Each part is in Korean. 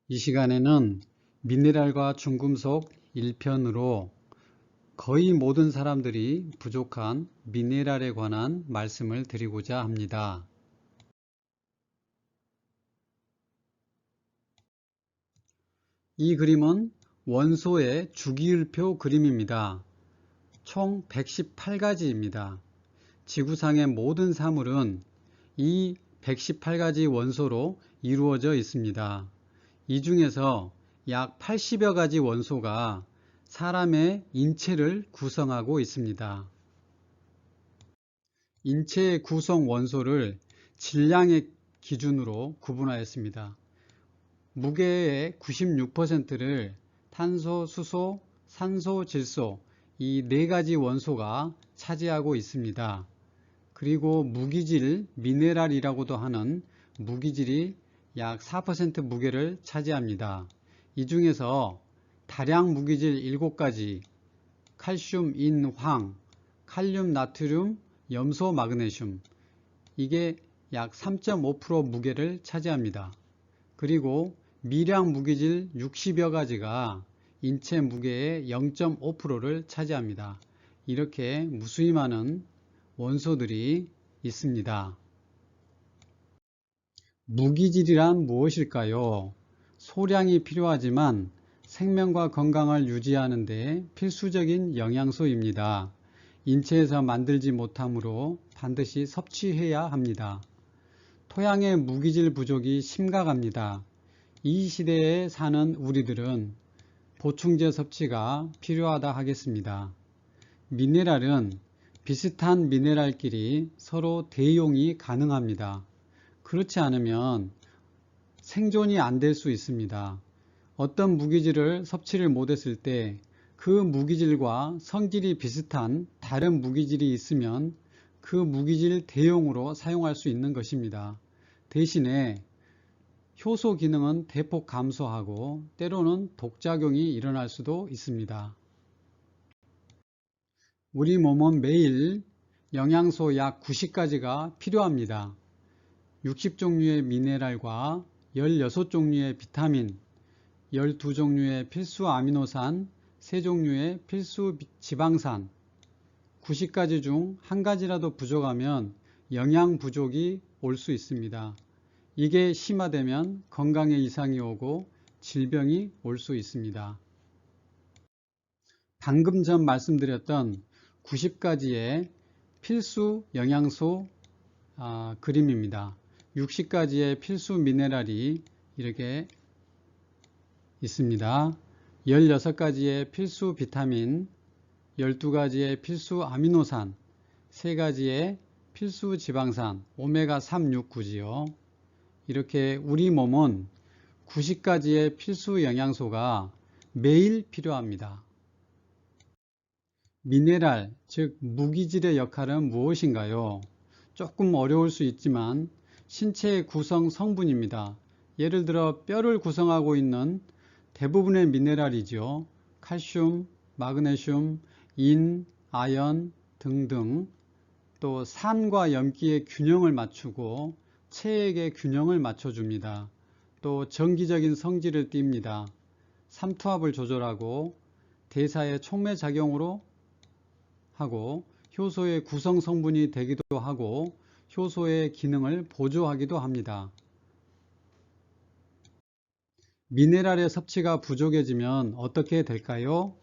이 시간에는 미네랄과 중금속 1편으로 거의 모든 사람들이 부족한 미네랄에 관한 말씀을 드리고자 합니다. 이 그림은 원소의 주기율표 그림입니다. 총 118가지입니다. 지구상의 모든 사물은 이 118가지 원소로 이루어져 있습니다. 이 중에서 약 80여 가지 원소가 사람의 인체를 구성하고 있습니다. 인체의 구성 원소를 질량의 기준으로 구분하였습니다. 무게의 96%를 탄소, 수소, 산소, 질소 이 네 가지 원소가 차지하고 있습니다. 그리고 무기질, 미네랄이라고도 하는 무기질이 약 4% 무게를 차지합니다. 이 중에서 다량 무기질 7가지, 칼슘, 인, 황, 칼륨, 나트륨, 염소, 마그네슘 이게 약 3.5% 무게를 차지합니다. 그리고 미량 무기질 60여 가지가 인체 무게의 0.5%를 차지합니다. 이렇게 무수히 많은 원소들이 있습니다. 무기질이란 무엇일까요? 소량이 필요하지만 생명과 건강을 유지하는 데 필수적인 영양소입니다. 인체에서 만들지 못하므로 반드시 섭취해야 합니다. 토양의 무기질 부족이 심각합니다. 이 시대에 사는 우리들은 보충제 섭취가 필요하다 하겠습니다. 미네랄은 비슷한 미네랄끼리 서로 대용이 가능합니다. 그렇지 않으면 생존이 안 될 수 있습니다. 어떤 무기질을 섭취를 못했을 때 그 무기질과 성질이 비슷한 다른 무기질이 있으면 그 무기질 대용으로 사용할 수 있는 것입니다. 대신에 효소 기능은 대폭 감소하고 때로는 독작용이 일어날 수도 있습니다. 우리 몸은 매일 영양소 약 90가지가 필요합니다. 60종류의 미네랄과 16종류의 비타민, 12종류의 필수 아미노산, 3종류의 필수 지방산, 90가지 중 한 가지라도 부족하면 영양 부족이 올 수 있습니다. 이게 심화되면 건강에 이상이 오고 질병이 올 수 있습니다. 방금 전 말씀드렸던 90가지의 필수 영양소 그림입니다. 60가지의 필수 미네랄이 이렇게 있습니다. 16가지의 필수 비타민, 12가지의 필수 아미노산, 3가지의 필수 지방산, 오메가3, 6, 9지요. 이렇게 우리 몸은 90가지의 필수 영양소가 매일 필요합니다. 미네랄, 즉 무기질의 역할은 무엇인가요? 조금 어려울 수 있지만 신체의 구성 성분입니다. 예를 들어 뼈를 구성하고 있는 대부분의 미네랄이죠. 칼슘, 마그네슘, 인, 아연 등등, 또 산과 염기의 균형을 맞추고 체액의 균형을 맞춰줍니다. 또 정기적인 성질을 띱니다. 삼투압을 조절하고 대사의 촉매작용으로 하고 효소의 구성 성분이 되기도 하고 효소의 기능을 보조하기도 합니다. 미네랄의 섭취가 부족해지면 어떻게 될까요?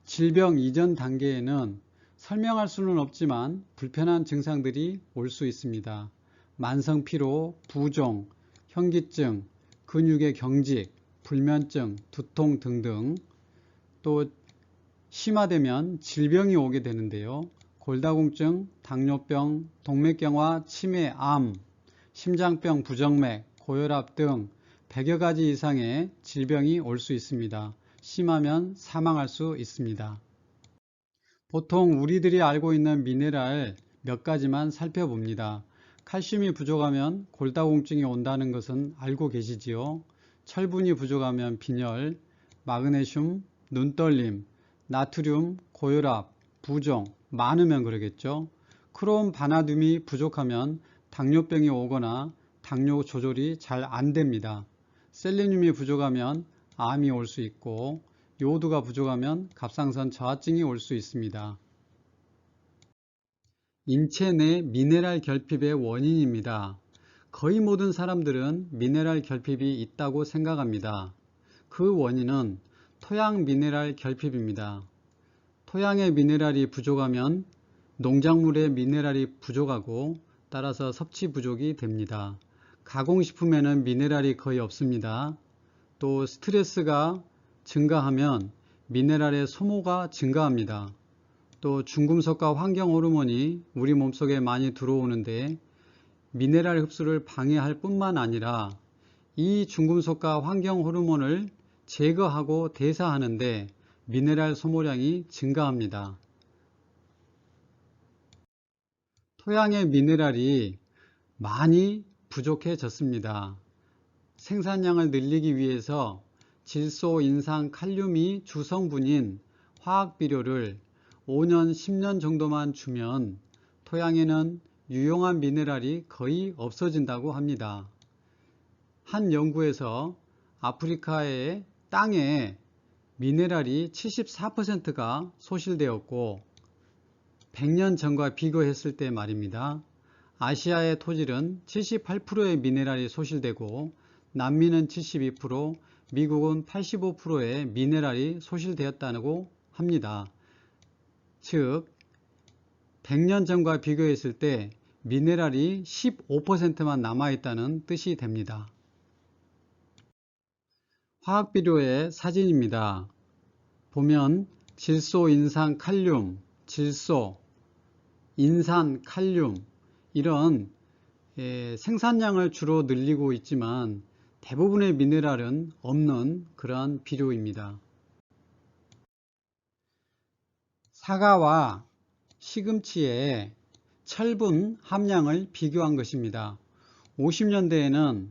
질병 이전 단계에는 설명할 수는 없지만 불편한 증상들이 올 수 있습니다. 만성피로, 부종, 현기증, 근육의 경직, 불면증, 두통 등등. 또 심화되면 질병이 오게 되는데요. 골다공증, 당뇨병, 동맥경화, 치매, 암, 심장병, 부정맥, 고혈압 등 100여 가지 이상의 질병이 올 수 있습니다. 심하면 사망할 수 있습니다. 보통 우리들이 알고 있는 미네랄 몇 가지만 살펴봅니다. 칼슘이 부족하면 골다공증이 온다는 것은 알고 계시지요? 철분이 부족하면 빈혈, 마그네슘, 눈떨림, 나트륨, 고혈압, 부종, 많으면 그러겠죠. 크롬, 바나듐이 부족하면 당뇨병이 오거나 당뇨 조절이 잘 안 됩니다. 셀레늄이 부족하면 암이 올 수 있고 요오드가 부족하면 갑상선 저하증이 올 수 있습니다. 인체 내 미네랄 결핍의 원인입니다. 거의 모든 사람들은 미네랄 결핍이 있다고 생각합니다. 그 원인은 토양 미네랄 결핍입니다. 토양의 미네랄이 부족하면 농작물의 미네랄이 부족하고 따라서 섭취 부족이 됩니다. 가공식품에는 미네랄이 거의 없습니다. 또 스트레스가 증가하면 미네랄의 소모가 증가합니다. 또 중금속과 환경 호르몬이 우리 몸속에 많이 들어오는데 미네랄 흡수를 방해할 뿐만 아니라 이 중금속과 환경 호르몬을 제거하고 대사하는데 미네랄 소모량이 증가합니다. 토양의 미네랄이 많이 부족해졌습니다. 생산량을 늘리기 위해서 질소, 인산, 칼륨이 주성분인 화학비료를 5년, 10년 정도만 주면 토양에는 유용한 미네랄이 거의 없어진다고 합니다. 한 연구에서 아프리카의 땅에 미네랄이 74%가 소실되었고 100년 전과 비교했을 때 말입니다. 아시아의 토질은 78%의 미네랄이 소실되고 남미는 72%, 미국은 85%의 미네랄이 소실되었다고 합니다. 즉 100년 전과 비교했을 때 미네랄이 15%만 남아있다는 뜻이 됩니다. 화학비료의 사진입니다. 보면 질소, 인산, 칼륨, 질소, 인산, 칼륨 이런 생산량을 주로 늘리고 있지만 대부분의 미네랄은 없는 그러한 비료입니다. 사과와 시금치의 철분 함량을 비교한 것입니다. 50년대에는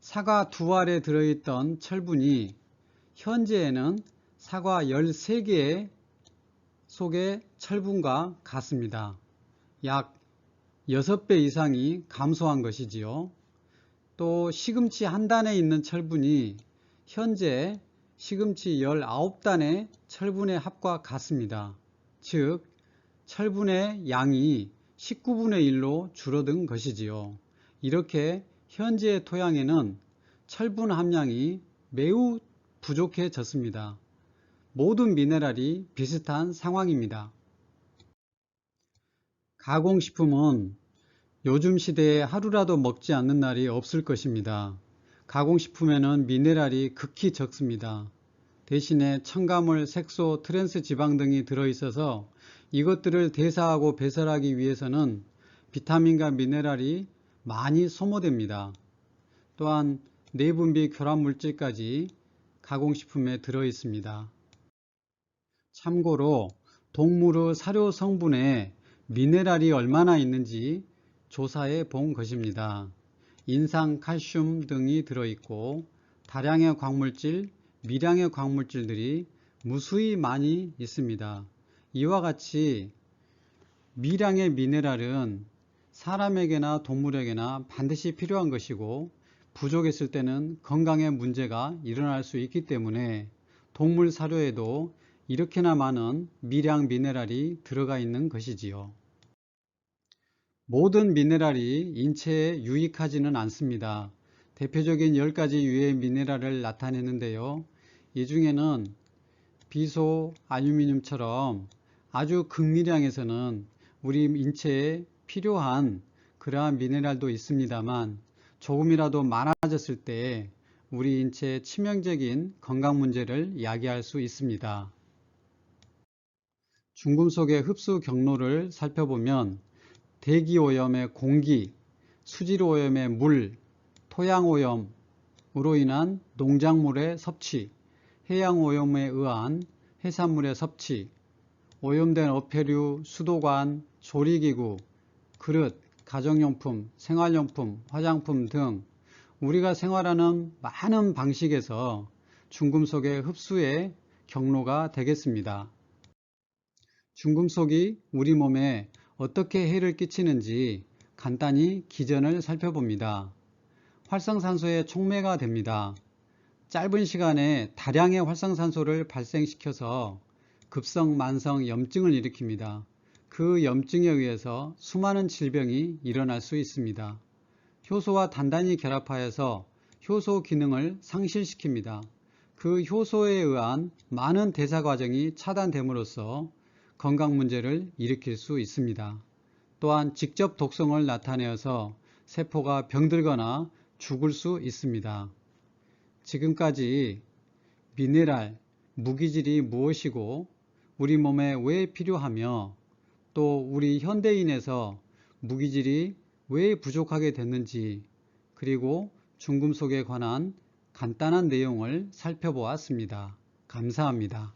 사과 2알에 들어있던 철분이 현재에는 사과 13개 속의 철분과 같습니다. 약 6배 이상이 감소한 것이지요. 또 시금치 한 단에 있는 철분이 현재 시금치 19단의 철분의 합과 같습니다. 즉 철분의 양이 19분의 1로 줄어든 것이지요. 이렇게 현재의 토양에는 철분 함량이 매우 부족해졌습니다. 모든 미네랄이 비슷한 상황입니다. 가공식품은 요즘 시대에 하루라도 먹지 않는 날이 없을 것입니다. 가공식품에는 미네랄이 극히 적습니다. 대신에 첨가물, 색소, 트랜스 지방 등이 들어있어서 이것들을 대사하고 배설하기 위해서는 비타민과 미네랄이 많이 소모됩니다. 또한 내분비 결합물질까지 가공식품에 들어있습니다. 참고로 동물의 사료 성분에 미네랄이 얼마나 있는지 조사해 본 것입니다. 인산, 칼슘 등이 들어있고 다량의 광물질, 미량의 광물질들이 무수히 많이 있습니다. 이와 같이 미량의 미네랄은 사람에게나 동물에게나 반드시 필요한 것이고 부족했을 때는 건강에 문제가 일어날 수 있기 때문에 동물 사료에도 이렇게나 많은 미량 미네랄이 들어가 있는 것이지요. 모든 미네랄이 인체에 유익하지는 않습니다. 대표적인 10가지 유해 미네랄을 나타내는데요. 이 중에는 비소, 알루미늄처럼 아주 극미량에서는 우리 인체에 필요한 그러한 미네랄도 있습니다만 조금이라도 많아졌을 때 우리 인체에 치명적인 건강 문제를 야기할 수 있습니다. 중금속의 흡수 경로를 살펴보면 대기오염의 공기, 수질오염의 물, 토양오염으로 인한 농작물의 섭취, 해양오염에 의한 해산물의 섭취, 오염된 어패류, 수도관, 조리기구, 그릇, 가정용품, 생활용품, 화장품 등 우리가 생활하는 많은 방식에서 중금속의 흡수의 경로가 되겠습니다. 중금속이 우리 몸에 어떻게 해를 끼치는지 간단히 기전을 살펴봅니다. 활성산소의 촉매가 됩니다. 짧은 시간에 다량의 활성산소를 발생시켜서 급성 만성 염증을 일으킵니다. 그 염증에 의해서 수많은 질병이 일어날 수 있습니다. 효소와 단단히 결합하여서 효소 기능을 상실시킵니다. 그 효소에 의한 많은 대사 과정이 차단됨으로써 건강 문제를 일으킬 수 있습니다. 또한 직접 독성을 나타내어서 세포가 병들거나 죽을 수 있습니다. 지금까지 미네랄, 무기질이 무엇이고 우리 몸에 왜 필요하며 또 우리 현대인에서 무기질이 왜 부족하게 됐는지 그리고 중금속에 관한 간단한 내용을 살펴보았습니다. 감사합니다.